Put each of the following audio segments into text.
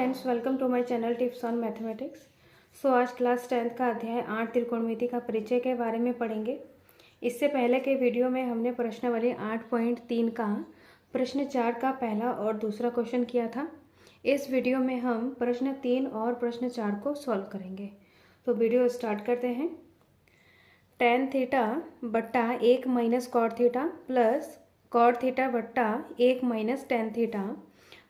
Friends, welcome to my channel tips on mathematics. So आज class 10th का अध्याय 8 त्रिकोणमिति का परिचय के बारे में पढ़ेंगे। इससे पहले के वीडियो में हमने प्रश्नावली 8.3 का प्रश्न 4 का पहला और दूसरा क्वेश्चन किया था। इस वीडियो में हम प्रश्न 3 और प्रश्न 4 को सॉल्व करेंगे। तो वीडियो स्टार्ट करते हैं। tan थीटा बट्टा 1 minus cot theta plus cot theta बट्टा 1 माइनस tan थीटा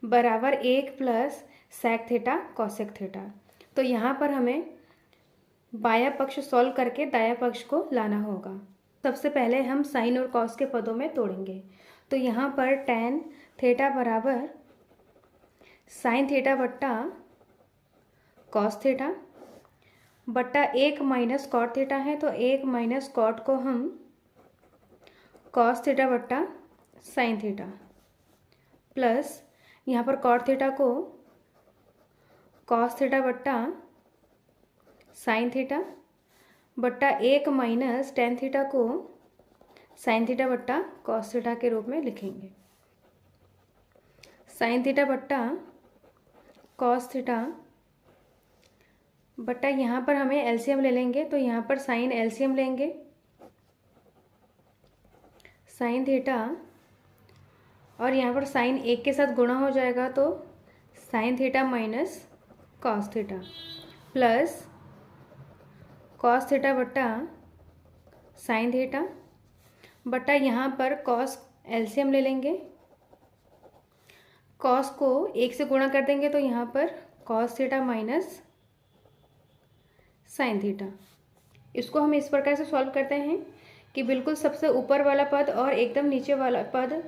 बराबर 1 plus sec theta cosec theta. तो यहाँ पर हमें बायां पक्ष सॉल्व करके दायां पक्ष को लाना होगा। सबसे पहले हम साइन और कॉस के पदों में तोड़ेंगे। तो यहाँ पर tan थीटा बराबर साइन थीटा बट्टा कॉस थीटा बट्टा 1 माइनस कॉट थीटा है, तो 1 माइनस कॉट को हम कॉस थीटा बट्टा साइन थीटा प्लस यहाँ पर कॉट थीटा को कॉस थीटा बट्टा साइन थीटा बट्टा 1 माइनस टेन थीटा को साइन थीटा बट्टा कॉस थीटा के रूप में लिखेंगे। साइन थीटा बट्टा कॉस थीटा बट्टा यहाँ पर हमें एलसीएम ले लेंगे, तो यहाँ पर साइन एलसीएम लेंगे। साइन थीटा और यहाँ पर साइन एक के साथ गुणा हो जाएगा, तो sign theta minus cos theta plus cos theta बट्टा साइन थीटा बट्टा यहाँ पर कॉस एलसीएम ले लेंगे। कॉस को 1 से गुणा कर देंगे, तो यहाँ पर cos theta minus sine theta. इसको हम इस प्रकार से सॉल्व करते हैं कि बिल्कुल सबसे ऊपर वाला पद और एकदम नीचे वाला पद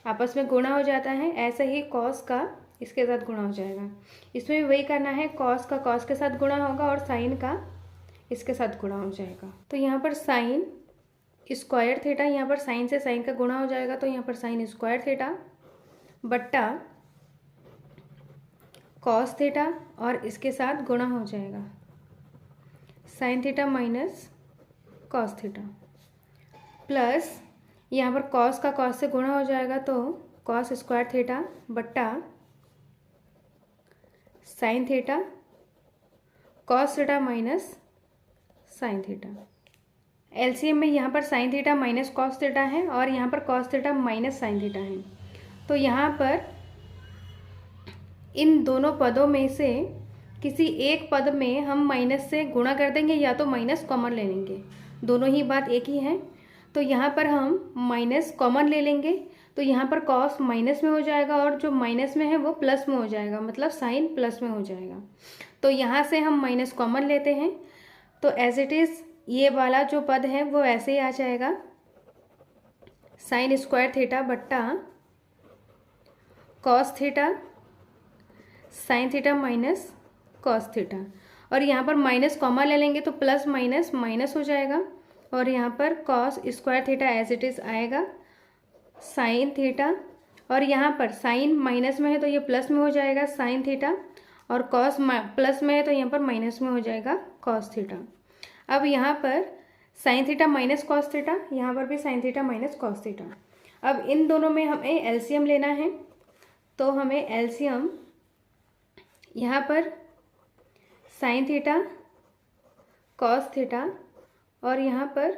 आपस में गुणा हो जाता है। ऐसे ही कॉस का इसके साथ गुणा हो जाएगा। इसमें भी वही करना है, कॉस का कॉस के साथ गुणा होगा और साइन का इसके साथ गुणा हो जाएगा। तो यहाँ पर साइन स्क्वायर थीटा, यहाँ पर साइन से साइन का गुणा हो जाएगा, तो यहाँ पर साइन स्क्वायर थीटा बट्टा कॉस थीटा और इसके साथ गुणा हो जाएगा sine theta minus cos theta plus यहाँ पर कॉस का कॉस से गुणा हो जाएगा, तो कॉस स्क्वायर थीटा बट्टा sine theta cos theta minus sine theta. LCM में यहाँ पर sign theta minus cos theta है और यहाँ पर cos theta minus sign theta है। तो यहाँ पर इन दोनों पदों में से किसी एक पद में हम माइनस से गुणा कर देंगे या तो माइनस कॉमन ले लेंगे। दोनों ही बात एक ही है। तो यहाँ पर हम माइनस कॉमन ले लेंगे, तो यहाँ पर कॉस माइनस में हो जाएगा और जो माइनस में है वो प्लस में हो जाएगा, मतलब साइन प्लस में हो जाएगा। तो यहाँ से हम माइनस कॉमन लेते हैं, तो एज इट इज़ ये वाला जो पद है वो ऐसे ही आ जाएगा साइन स्क्वायर थीटा बट्टा cos theta sine theta minus cos theta. और यहाँ पर माइनस कॉमन ले लेंगे तो प्लस माइनस माइनस हो जाएगा और यहाँ पर cos square theta as it is आएगा साइन थीटा और यहाँ पर साइन माइनस में है तो ये प्लस में हो जाएगा साइन थीटा और कॉस प्लस में है तो यहाँ पर माइनस में हो जाएगा कॉस थीटा। अब यहाँ पर sign theta minus cos theta, यहाँ पर भी sign theta minus cos theta. अब इन दोनों में हमें एलसीएम लेना है, तो हमें एलसीएम यहाँ पर साइन थीटा कॉस थीटा और यहाँ पर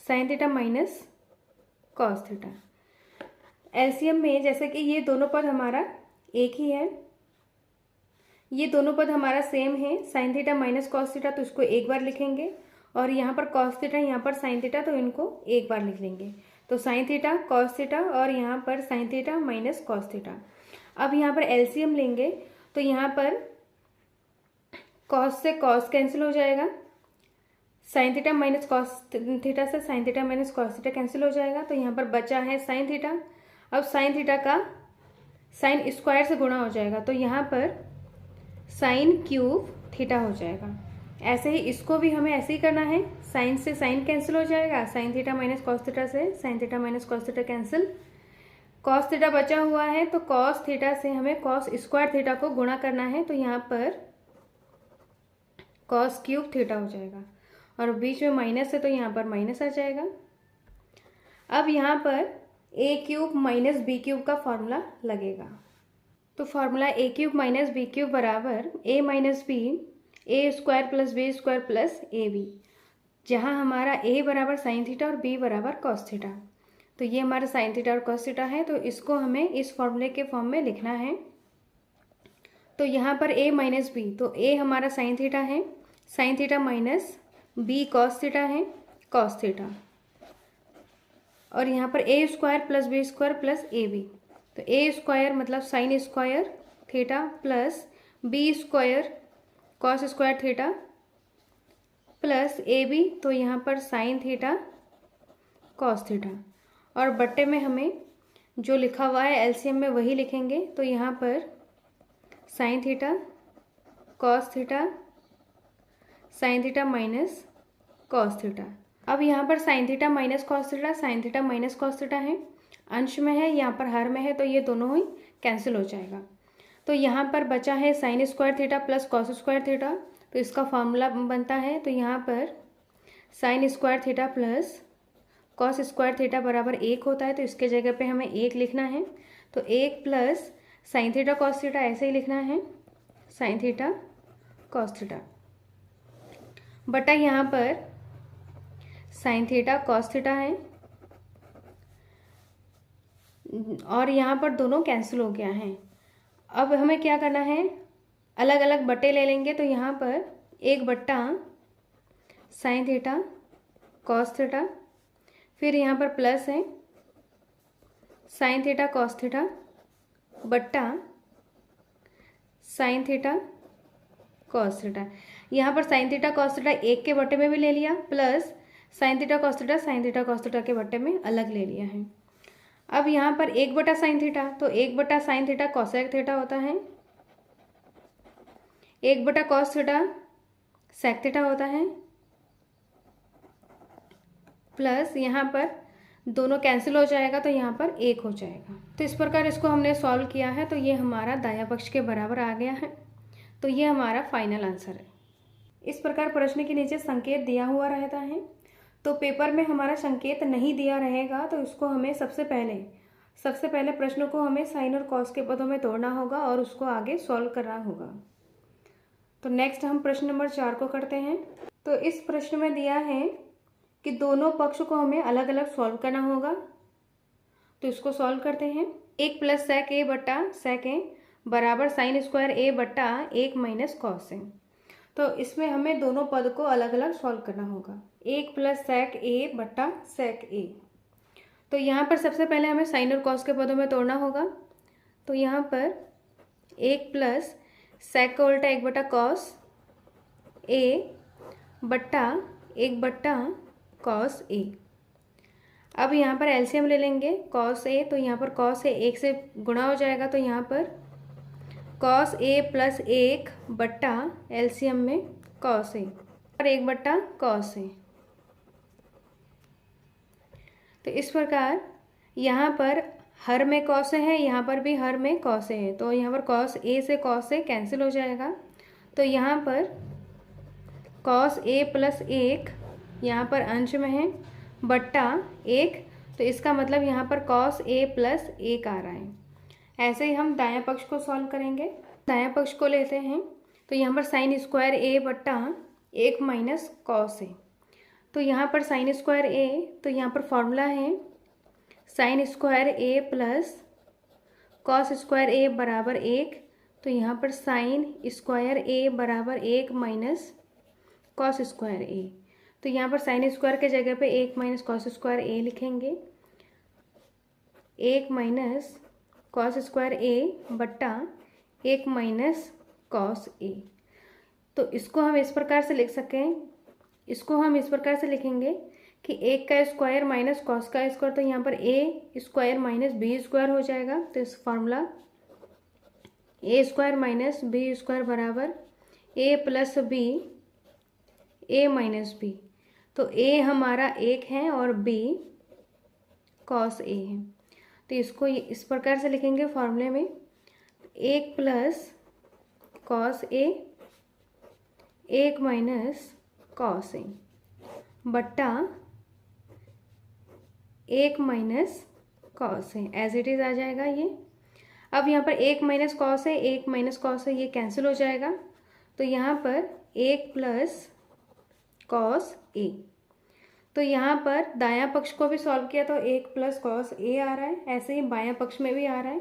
sign theta minus cos theta. LCM में जैसे कि ये दोनों पद हमारा एक ही है, ये दोनों पद हमारा सेम है, sine theta minus cos theta, तो इसको एक बार लिखेंगे और यहाँ पर कॉस थीटा यहाँ पर साइन थीटा, तो इनको एक बार लिख लेंगे। तो साइन थीटा कॉस थीटा और यहाँ पर sign theta minus cos theta. अब यहाँ पर एलसीएम लेंगे, तो यहाँ पर कॉस से कॉस कैंसिल हो जाएगा, sine theta minus cos theta से sine theta minus cos theta cancel हो जाएगा, तो यहाँ पर बचा है साइन थीटा। अब साइन थीटा का साइन स्क्वायर से गुणा हो जाएगा, तो यहाँ पर साइन क्यूब थीटा हो जाएगा। ऐसे ही इसको भी हमें ऐसे ही करना है, साइन से साइन कैंसिल हो जाएगा, sine theta minus cos theta से sine theta minus cos theta cancel, cos theta बचा हुआ है, तो कॉस थीटा से हमें कॉस स्क्वायर थीटा को गुणा करना है, तो यहाँ पर कॉस क्यूब थीटा हो जाएगा और बीच में माइनस है तो यहाँ पर माइनस आ जाएगा। अब यहाँ पर A cube minus B cube का फॉर्मूला लगेगा। तो formula A cube minus B cube बराबर A minus B A square plus B square plus A B, जहाँ हमारा ए बराबर साइन थीटा और बी बराबर कॉस थीटा। तो ये हमारा साइन थीटा और कॉस थीटा है, तो इसको हमें इस फॉर्मूले के फॉर्म में लिखना है। तो यहाँ पर ए माइनस बी, तो ए हमारा साइन थीटा है, sine theta minus B cos theta है, कॉस थीटा, और यहाँ पर A square plus B square plus A B. तो ए स्क्वायर मतलब sine square theta plus B square cos square theta plus A B, तो यहाँ पर साइन थीटा कॉस थीटा, और बट्टे में हमें जो लिखा हुआ है एलसीएम में वही लिखेंगे। तो यहाँ पर sine theta cos theta sine theta minus cos theta. अब यहाँ पर sign theta minus cos theta sine theta minus cos theta है, अंश में है, यहाँ पर हर में है, तो ये दोनों ही कैंसिल हो जाएगा। तो यहाँ पर बचा है sign square theta plus cos square theta, तो इसका फॉर्मूला बनता है। तो यहाँ पर sign square theta plus cos square theta बराबर 1 होता है, तो इसके जगह पे हमें 1 लिखना है। तो 1 plus sine theta cos theta ऐसे ही लिखना है, साइन थीटा कॉस थीटा, बटा यहाँ पर साइन थीटा कॉस थीटा है, और यहाँ पर दोनों कैंसिल हो गया है। अब हमें क्या करना है, अलग अलग बट्टे ले लेंगे। तो यहाँ पर एक बट्टा साइन थीटा कॉस थीटा, फिर यहाँ पर प्लस है साइन थीटा कॉस थीटा बट्टा साइन थीटा कॉस थीटा। यहाँ पर साइन थीटा कॉस थीटा एक के बट्टे में भी ले लिया, plus sine theta cos theta sine theta cos theta के बट्टे में अलग ले लिया है। अब यहाँ पर 1 बटा साइन थीटा, तो 1 बटा साइन थीटा कॉसेक थीटा होता है, 1 बटा कॉस थीटा सेक थीटा होता है, प्लस यहाँ पर दोनों कैंसिल हो जाएगा, तो यहाँ पर 1 हो जाएगा। तो इस प्रकार इसको हमने सॉल्व किया है, तो ये हमारा दायां पक्ष के बराबर आ गया है। तो ये हमारा फाइनल आंसर है। इस प्रकार प्रश्न के नीचे संकेत दिया हुआ रहता है। तो पेपर में हमारा संकेत नहीं दिया रहेगा, तो इसको हमें सबसे पहले प्रश्न को हमें साइन और कॉस के पदों में तोड़ना होगा और उसको आगे सॉल्व करना होगा। तो नेक्स्ट हम प्रश्न नंबर 4 को करते हैं। तो इस प्रश्न में दिया है कि दोनों पक्ष को हमें अलग अलग सॉल्व करना होगा। तो इसको सॉल्व करते हैं। 1 प्लस सेक ए बट्टा सेक ए बराबर साइन स्क्वायर ए बट्टा 1 माइनस कॉस ए। तो इसमें हमें दोनों पद को अलग अलग सॉल्व करना होगा। 1 प्लस सेक ए बट्टा सेक ए, तो यहाँ पर सबसे पहले हमें साइन और कॉस के पदों में तोड़ना होगा। तो यहाँ पर 1 प्लस सेक का उल्टा 1 बटा कॉस ए बट्टा 1 बट्टा कॉस ए। अब यहाँ पर एलसीएम ले लेंगे कॉस ए, तो यहाँ पर कॉस ए 1 से गुणा हो जाएगा, तो यहाँ पर कॉस ए प्लस 1 बट्टा एलसीएम में कॉस ए और 1 बट्टा कॉस ए। तो इस प्रकार यहाँ पर हर में कॉस है, यहाँ पर भी हर में कॉस है, तो यहाँ पर कॉस ए से कॉस ए कैंसिल हो जाएगा। तो यहाँ पर कॉस ए प्लस 1 यहाँ पर अंश में है बट्टा 1, तो इसका मतलब यहाँ पर कॉस ए प्लस 1 आ रहा है। ऐसे ही हम दायां पक्ष को सॉल्व करेंगे। दायां पक्ष को लेते हैं। तो यहाँ पर साइन स्क्वायर ए बट्टा 1 माइनस कॉस ए। तो यहाँ पर साइन स्क्वायर ए, तो यहाँ पर फॉर्मूला है साइन स्क्वायर ए प्लस कॉस स्क्वायर ए बराबर 1। तो यहाँ पर साइन स्क्वायर ए बराबर 1 माइनस कॉस स्क्वायर ए। तो यहाँ पर साइन स्क्वायर के जगह पे 1 माइनस कॉस स्क्वायर ए लिखेंगे, 1 माइनस कॉस स्क्वायर ए बट्टा 1 माइनस कॉस ए। तो इसको हम इस प्रकार से लिख सकें, इसको हम इस प्रकार से लिखेंगे कि 1 का स्क्वायर माइनस कॉस का स्क्वायर, तो यहाँ पर A square minus B square हो जाएगा। तो इस फॉर्मूला ए स्क्वायर माइनस बी स्क्वायर बराबर ए प्लस बी ए माइनस बी। तो ए हमारा 1 है और बी कॉस ए है। तो इसको इस प्रकार से लिखेंगे फॉर्मूले में 1 plus cos A 1 minus cos A बट्टा 1 minus cos A, as it is आ जाएगा ये। अब यहाँ पर 1 माइनस कॉस है, 1 माइनस कॉस है, ये कैंसिल हो जाएगा। तो यहाँ पर 1 प्लस कॉस ए। तो यहाँ पर दायां पक्ष को भी सॉल्व किया तो 1 प्लस कॉस ए आ रहा है, ऐसे ही बायां पक्ष में भी आ रहा है।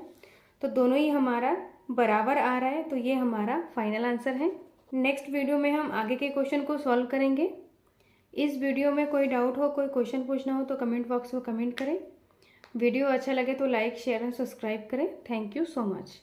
तो दोनों ही हमारा बराबर आ रहा है, तो ये हमारा फाइनल आंसर है। नेक्स्ट वीडियो में हम आगे के क्वेश्चन को सॉल्व करेंगे। इस वीडियो में कोई डाउट हो, कोई क्वेश्चन पूछना हो तो कमेंट बॉक्स में कमेंट करें। वीडियो अच्छा लगे तो लाइक, शेयर एंड सब्सक्राइब करें। Thank you so much.